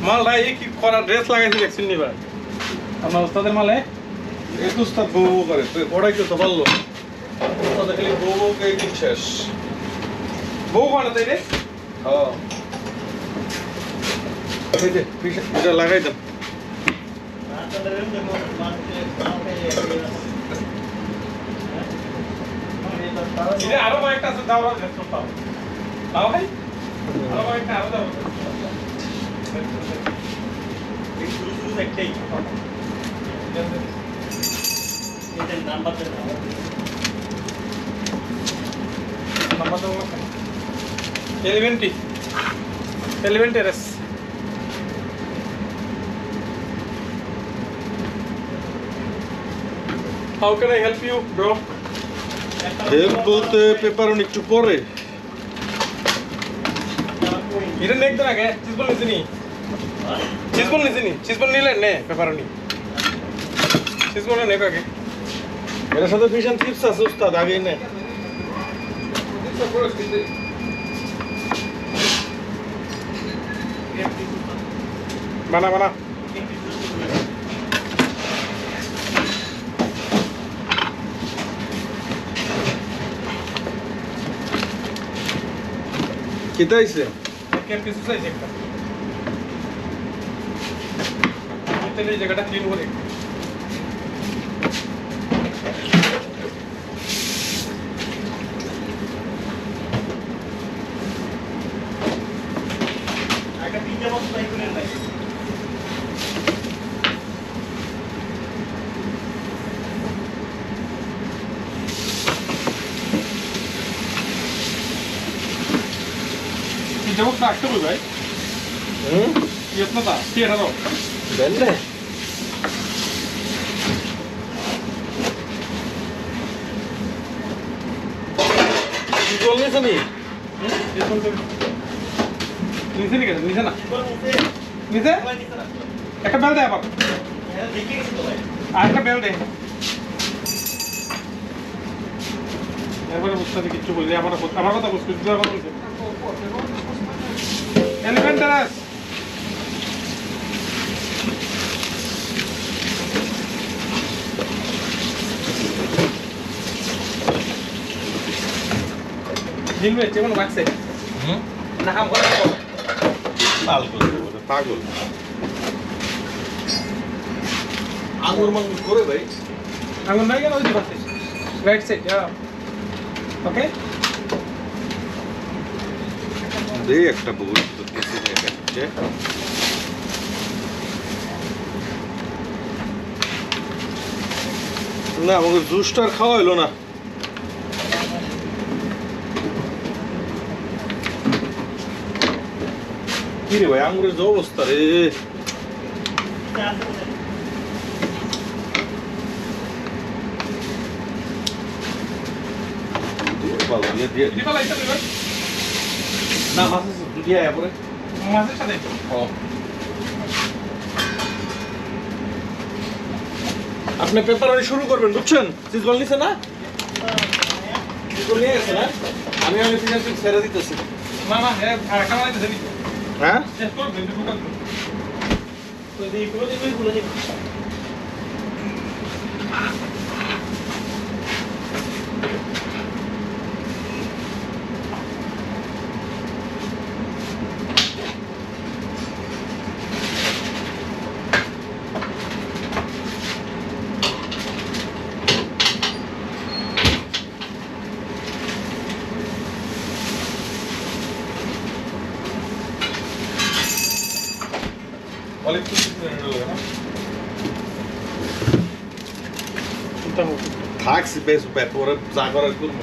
মালটা এই কি করা ড্রেস লাগাইছি দেখছেন নি ভাই আপনার ওস্তাদের মালে এই তো উস্তাদ বউ করে তুই পড়াইতে তো পারলো উস্তাদ খালি বউকে দিন শেষ বউ বানা তাই রে হ্যাঁ এই যে এটা লাগাই দাও এটা আরো কয়েকটা আছে দাও দাও ভাই আরো কয়েকটা আরো দাও এই শুরু একটাই এটা নাম্বার দেন নাম্বার দাও এলিমেন্টি টেরেস How can I help you, bro? Help বলতে পেপারন একটু পরে এটা নেক দেন আগে চিজবল নিছি নি চিজবল নিলেন নে পেপারনি চিজবল নেক আগে এর সাথে ফিশ এন্ড চিপস আছে উস্তাদ আগে নে বানা কেটে আইছে কে পিছু চাইছে একটা তাহলে এই জায়গাটা ক্লিন করে একটা পিজ্জা বক্স ট্রাই করে নাই पिज्जा बॉक्स राखते बोल भाई येत नव्हता ती येणार आहोत বেললে কি বলছিস আমি নিচে নিয়ে গেছে নিচে না নিচে একটা বেল দে আবার আর একটা বেল দে এবারে বুঝতে কিচ্ছু বলি আমার কথা বুঝতে কথা বলছে এলিফ্যান্ট টেরাস জিনবে যেমন লাগছে না হাম করে পাগল আঙুর মাঙ্গুর করে ভাই আঙুন নাই কেন ওই পাশে রাইট সাইড ওকে দে একটা বহুত কিছু দেখাচ্ছে না আমাকে জুসটার খাওয়া হইলো না কি রে ভাই আঙুরের যে অবস্থা রে না মাছ দুটি আয়া পরে মাছের সাথে আপনি পেপার শুরু করবেন বুঝছেন সিজবল নিছে না সিজবল নিয়ে গেছে না আমি ছেড়ে দিতেছি না হ্যাঁ একটা মানে দিতে হ্যাঁ শেষ করো দুটো টোটাল তো এইগুলো অনেক কিছু থাকছি বেশ ব্যাপারে যা করার করবো